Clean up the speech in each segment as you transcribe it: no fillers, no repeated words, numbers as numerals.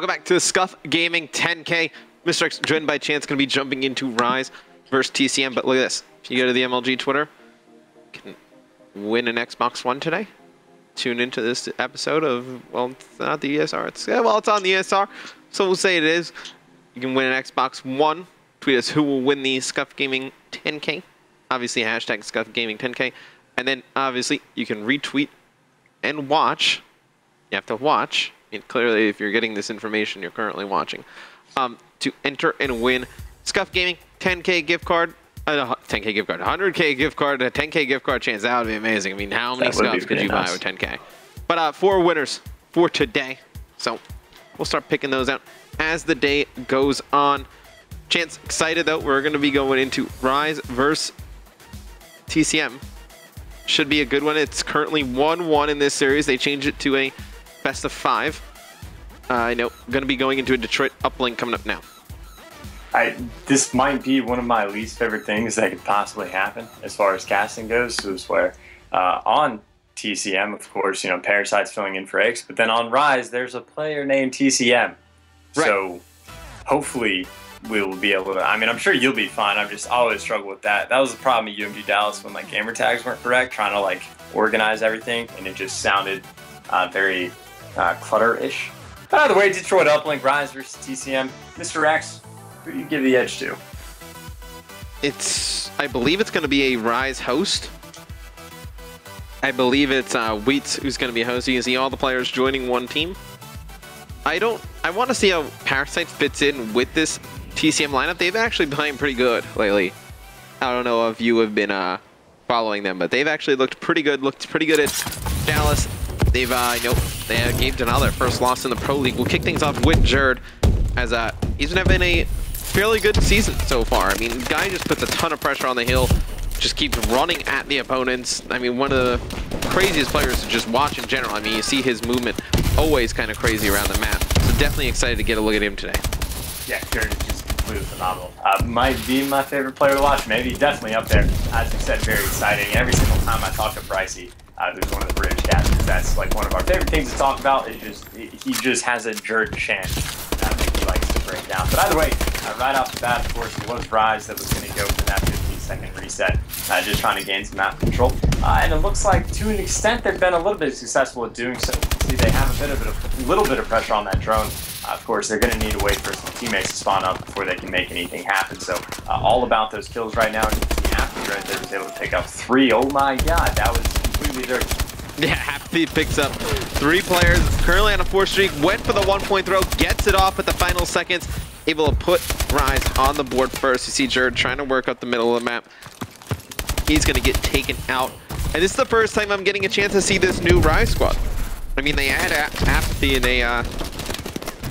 Welcome back to the Scuff Gaming 10K. Mr. X, joined by Chance, going to be jumping into Rise versus TCM. But look at this. If you go to the MLG Twitter, you can win an Xbox One today. Tune into this episode of, well, it's not the ESR. It's on the ESR, so we'll say it is. You can win an Xbox One. Tweet us who will win the Scuff Gaming 10K. Obviously, hashtag Scuff Gaming 10K. And then, obviously, you can retweet and watch. You have to watch. I mean, clearly, if you're getting this information, you're currently watching. To enter and win Scuff Gaming 10K gift card. 10K gift card, 100K gift card, a 10K gift card chance. That would be amazing. I mean, how many Scuffs could you buy with 10K? But 4 winners for today. So we'll start picking those out as the day goes on. Chance, excited though. We're going to be going into Rise versus TCM. Should be a good one. It's currently 1-1 in this series. They changed it to a best of 5. I know, going to be going into a Detroit uplink coming up now. This might be one of my least favorite things that could possibly happen as far as casting goes. Is where on TCM, of course, you know, Parasite's filling in for X, but then on Rise, there's a player named TCM. Right. So hopefully we'll be able to. I mean, I'm sure you'll be fine. I've just always struggled with that. That was the problem at UMG Dallas when like gamer tags weren't correct, trying to like organize everything, and it just sounded very clutter-ish. But either way, Detroit uplink, Rise versus TCM. Mr. X, who do you give the edge to? I believe it's going to be a Rise host. I believe it's Wheats who's going to be hosting. You see all the players joining one team. I want to see how Parasite fits in with this TCM lineup. They've actually been playing pretty good lately. I don't know if you have been following them, but they've actually looked pretty good. Looked pretty good at Dallas. They've they gave Denal their first loss in the Pro League. We'll kick things off with Jerd, as he's been having a fairly good season so far. I mean, the guy just puts a ton of pressure on the hill, just keeps running at the opponents. I mean, one of the craziest players to just watch in general. I mean, you see his movement always kind of crazy around the map. So definitely excited to get a look at him today. Yeah, Jerd is just completely phenomenal. Might be my favorite player to watch. Maybe definitely up there. As you said, very exciting. Every single time I talk to Pricey, who's one of the British captains, that's like one of our favorite things to talk about. He just has a Jerd chant that he likes to break down. But either way, right off the bat, of course, it was Rise that was going to go for that 15-second reset, just trying to gain some map control. And it looks like, to an extent, they've been a little bit successful at doing so. See, they have a little bit of pressure on that drone. Of course, they're going to need to wait for some teammates to spawn up before they can make anything happen. So, all about those kills right now. And Apathy right there was able to pick up 3. Oh my god, that was completely dirty. Yeah, Apathy picks up 3 players. Currently on a 4 streak. Went for the 1-point throw. Gets it off at the final seconds. Able to put Rise on the board first. You see Jerd trying to work up the middle of the map. He's going to get taken out. And this is the first time I'm getting a chance to see this new Rise squad. I mean, they had Apathy and they, I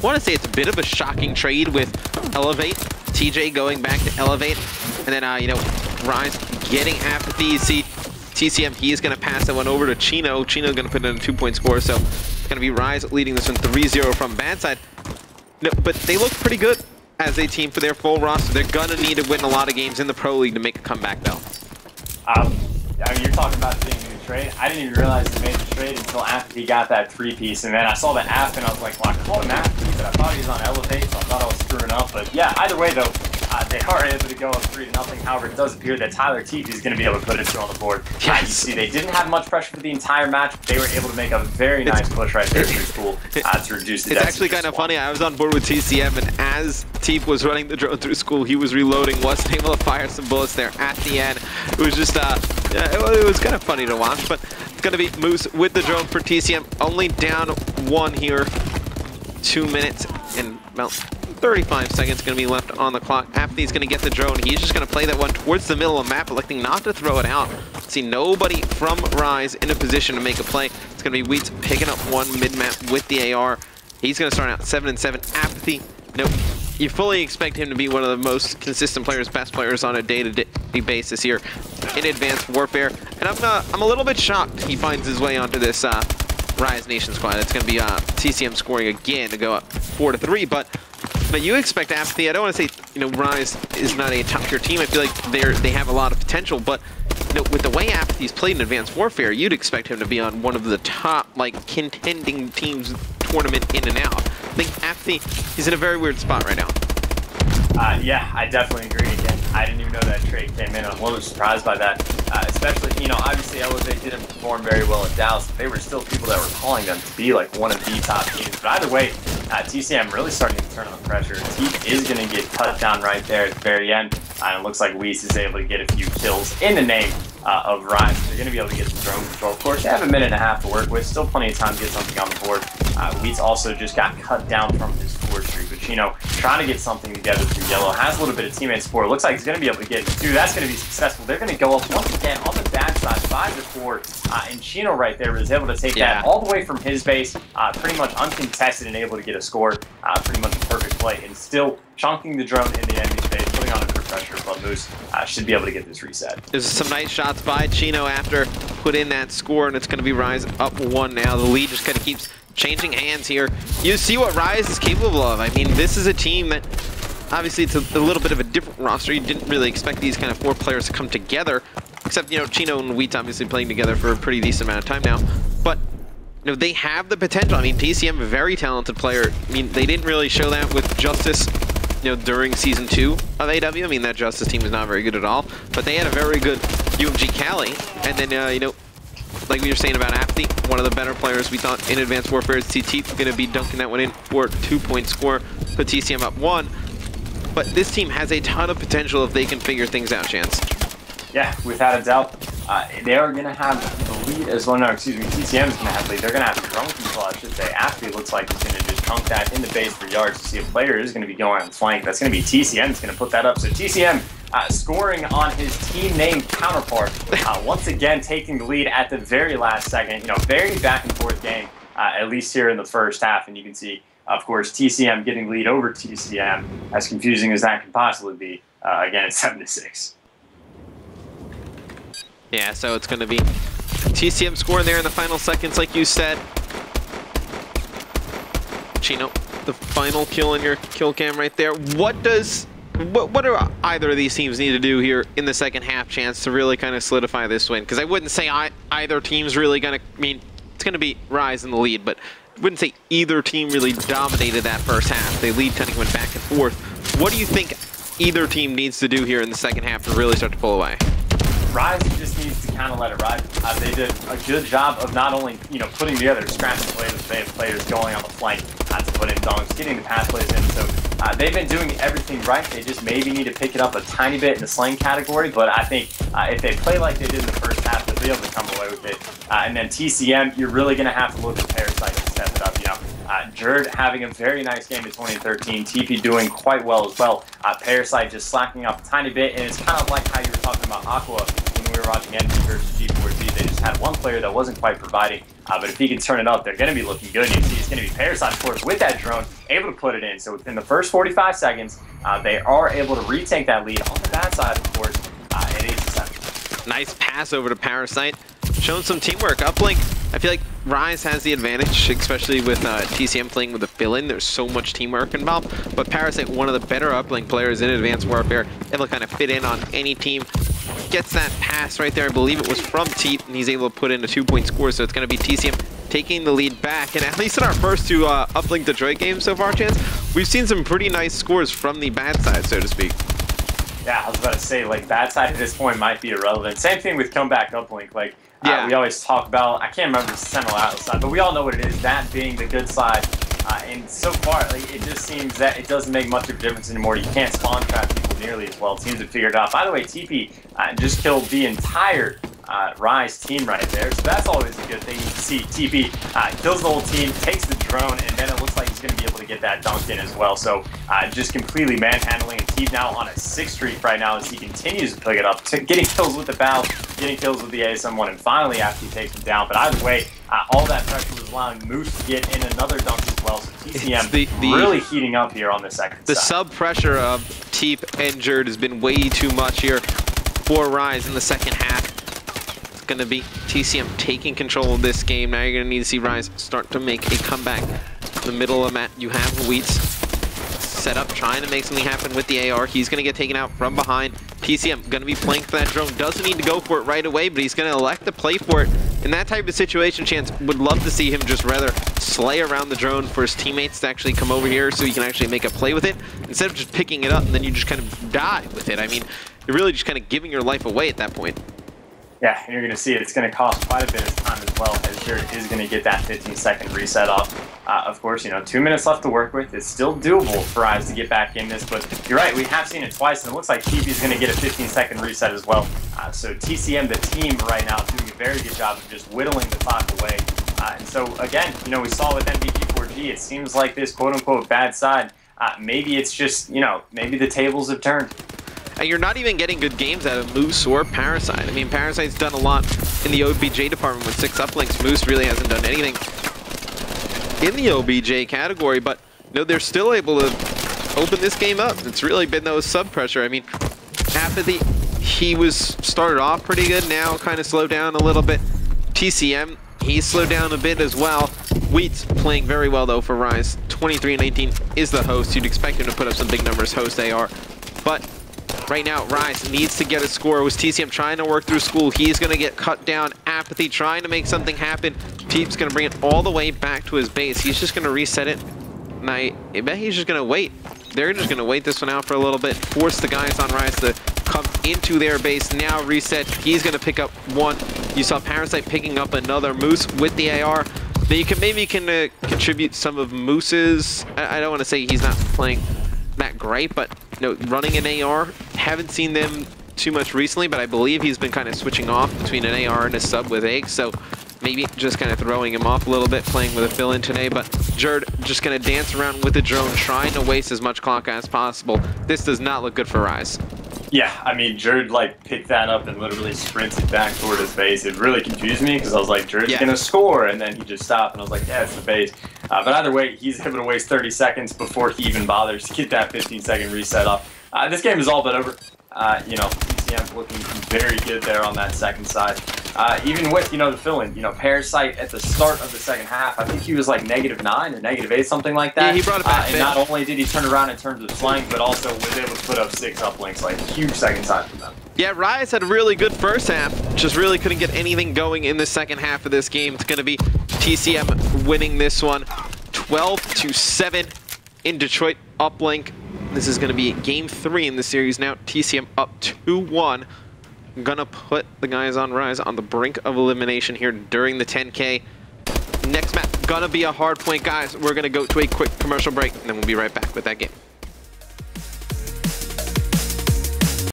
want to say it's a bit of a shocking trade with Elevate. TJ going back to Elevate. And then, you know, Rise getting Apathy. You see TCM, he is going to pass that one over to Chino. Chino's going to put in a 2-point score. So it's going to be Rise leading this one 3-0 from bad side. No, but they look pretty good as a team for their full roster. They're going to need to win a lot of games in the Pro League to make a comeback, though. I mean, you're talking about being a new trade. I didn't even realize they made the trade until after he got that 3-piece. And then I saw the app and I was like, well, I called him Apathy, but I thought he was on Elevate, so I thought I was screwing up. But yeah, either way, though, they are able to go up 3-0. However, it does appear that Tyler Teef is going to be able to put it 2 on the board. Yes. You see, they didn't have much pressure for the entire match, but they were able to make a very nice push right there through school to reduce the It's actually kind of funny. I was on board with TCM, and as Teef was running the drone through school, he was reloading, wasn't able to fire some bullets there at the end. It was just, yeah, it was kind of funny to watch, but it's going to be Moose with the drone for TCM. Only down 1 here. 2 minutes and about 35 seconds going to be left on the clock. Apathy's going to get the drone. He's just going to play that one towards the middle of the map, electing not to throw it out. See nobody from Rise in a position to make a play. It's going to be Wheats picking up 1 mid-map with the AR. He's going to start out 7-7. Apathy, nope. You fully expect him to be one of the most consistent players, best players on a day-to-day basis here in Advanced Warfare. And I'm a little bit shocked he finds his way onto this Rise Nation squad. It's going to be TCM scoring again to go up 4-3, but you expect Apathy. I don't want to say, you know, Rise is not a top-tier team. I feel like they have a lot of potential, but you know, with the way Apathy's played in Advanced Warfare, you'd expect him to be on one of the top, like, contending teams tournament in and out. I think Apathy, he's in a very weird spot right now. Yeah, I definitely agree. Again, I didn't even know that trade came in. I'm a little surprised by that. Especially, you know, obviously MLG didn't perform very well at Dallas, but they were still people that were calling them to be like one of the top teams. But either way, TCM really starting to turn on the pressure. Teep is going to get cut down right there at the very end. And it looks like Weiss is able to get a few kills in the name of Rise. They're going to be able to get some drone control. Of course, they have a minute and a half to work with. Still plenty of time to get something on the board. Weiss also just got cut down from his 4 streak. But Chino trying to get something together through yellow. Has a little bit of teammate support. Looks like he's going to be able to get it. Dude, that's going to be successful. They're going to go up once again on the backside, 5-4. And Chino right there was able to take that all the way from his base, pretty much uncontested and able to get a score. Pretty much a perfect play. And still chunking the drone in the enemy space, putting on a good pressure. But Moose should be able to get this reset. There's some nice shots by Chino after put in that score, and it's going to be Rise up 1 now. The lead just kind of keeps changing hands here. You see what Rise is capable of. I mean, this is a team that, obviously, it's a little bit of a different roster. You didn't really expect these kind of 4 players to come together, except, you know, Chino and Wheat's obviously playing together for a pretty decent amount of time now. But, you know, they have the potential. I mean, TCM, a very talented player. I mean, they didn't really show that with Justice, you know, during Season 2 of AW. I mean, that Justice team is not very good at all. But they had a very good UMG Cali. And then, you know, like we were saying about Apathy, one of the better players we thought in Advanced Warfare is TT, going to be dunking that one in for a 2-point score, put TCM up 1. But this team has a ton of potential if they can figure things out, Chance. Yeah, without a doubt. They are going to have the lead as well. No, excuse me, TCM is going to have the lead. They're going to have the drone control, I should say. Apathy looks like he's going to just chunk that in the base for yards to see a player is going to be going on the flank. That's going to be TCM that's going to put that up. So TCM scoring on his team name counterpart, once again taking the lead at the very last second. You know, very back and forth game, at least here in the first half. And you can see, of course, TCM getting the lead over TCM, as confusing as that can possibly be. Again, it's 7-6. Yeah, so it's going to be TCM scoring there in the final seconds, like you said. Chino, the final kill in your kill cam right there. What do either of these teams need to do here in the second half, Chance, to really kind of solidify this win? Because I wouldn't say either team's really going to, I mean, it's going to be Rise in the lead, but I wouldn't say either team really dominated that first half. They lead kind of went back and forth. What do you think either team needs to do here in the second half to really start to pull away? Rise just needs to kind of let it ride. They did a good job of not only, you know, putting together scraps and plays, they have players going on the flank to put in dunks, getting the pass plays in. So they've been doing everything right. They just maybe need to pick it up a tiny bit in the slang category. But I think if they play like they did in the first half, they'll be able to come away with it. And then TCM, you're really going to have to look at Parasite and step it up. You know, Jerd having a very nice game in 2013. TP doing quite well as well. Parasite just slacking up a tiny bit, and it's kind of like how you were talking about Aqua when we were watching NP versus G4G. They just had one player that wasn't quite providing, but if he can turn it up, they're going to be looking good. You see it's going to be Parasite, of course, with that drone, able to put it in. So within the first 45 seconds, they are able to retake that lead on the bad side, of course, at 8-7. Nice pass over to Parasite. Showing some teamwork. Uplink, I feel like Rise has the advantage, especially with TCM playing with a fill-in. There's so much teamwork involved. But Parasite, one of the better uplink players in Advanced Warfare, able to kind of fit in on any team. Gets that pass right there. I believe it was from Teep, and he's able to put in a 2-point score. So it's going to be TCM taking the lead back. And at least in our first 2 uplink Detroit games so far, Chance, we've seen some pretty nice scores from the bad side, so to speak. Yeah, I was about to say, like, bad side at this point might be irrelevant. Same thing with comeback uplink. Like, we always talk about, I can't remember the Sentinel outside, but we all know what it is, that being the good side. And so far, like, it just seems that it doesn't make much of a difference anymore. You can't spawn trap people nearly as well. Teams have figured it out. By the way, TP just killed the entire Rise team right there, so that's always a good thing. You can see TP kills the whole team, takes the drone, and then it looks like he's going to be able to get that dunk in as well. So just completely manhandling, and Teep now on a 6 streak right now as he continues to pick it up, getting kills with the Bow, getting kills with the ASM1, and finally after he takes him down. But either way, all that pressure was allowing Moose to get in another dunk as well. So TCM really heating up here on the second side. The sub pressure of Teep and Jerd has been way too much here for Rise in the second half. Going to be TCM taking control of this game. Now you're going to need to see Rise start to make a comeback. In the middle of the map, you have Wheats set up, trying to make something happen with the AR. He's going to get taken out from behind. TCM going to be playing for that drone. Doesn't need to go for it right away, but he's going to elect to play for it. In that type of situation, Chance would love to see him just rather slay around the drone for his teammates to actually come over here so he can actually make a play with it, instead of just picking it up and then you just kind of die with it. I mean, you're really just kind of giving your life away at that point. Yeah, and you're going to see it's going to cost quite a bit of time as well, as Jared is going to get that 15-second reset off. Of course, 2 minutes left to work with. It's still doable for Rise to get back in this, but you're right, we have seen it twice, and it looks like TP is going to get a 15-second reset as well. So TCM, the team right now, is doing a very good job of just whittling the clock away. And so, again, we saw with MVP4G, it seems like this quote-unquote bad side, maybe it's just, maybe the tables have turned. And you're not even getting good games out of Moose or Parasite. I mean, Parasite's done a lot in the OBJ department with 6 uplinks. Moose really hasn't done anything in the OBJ category, but they're still able to open this game up. It's really been those sub pressure. I mean, Apathy, he was started off pretty good, now kind of slowed down a little bit. TCM, he's slowed down a bit as well. Wheat's playing very well though for Rise. 23-19 is the host. You'd expect him to put up some big numbers, host AR. But right now, Rise needs to get a score. Was TCM trying to work through school? He's going to get cut down. Apathy trying to make something happen. Teep's going to bring it all the way back to his base. He's just going to reset it. And I bet he's just going to wait. They're just going to wait this one out for a little bit. Force the guys on Rise to come into their base. Now reset. He's going to pick up one. You saw Parasite picking up another Moose with the AR. Now you can maybe contribute some of Moose's. I don't want to say he's not playing that great, but running an AR, haven't seen them too much recently, but I believe he's been kind of switching off between an AR and a sub with Egg, so maybe just kind of throwing him off a little bit, playing with a fill-in today. But Jared just going to dance around with the drone, trying to waste as much clock as possible. This does not look good for Rise. Yeah, I mean, Jared picked that up and literally sprinted back toward his base. It really confused me because I was like, Jared's going to score, and then he just stopped, and I was like, yeah, it's the base. But either way, he's able to waste 30 seconds before he even bothers to get that 15-second reset off. This game is all but over. TCM looking very good there on that second side. Even with, the fill-in, Parasite at the start of the second half, I think he was like -9 or -8, something like that. Yeah, he brought it back. And not only did he turn around in terms of flank, but also was able to put up 6 uplinks, like huge second side for them. Yeah, Rise had a really good first half, just really couldn't get anything going in the second half of this game. It's going to be TCM winning this one 12-7 in Detroit uplink. This is going to be game 3 in the series now. TCM up 2-1. Gonna put the guys on Rise on the brink of elimination here during the 10K. Next map, gonna be a hard point, guys. We're gonna go to a quick commercial break, and then we'll be right back with that game.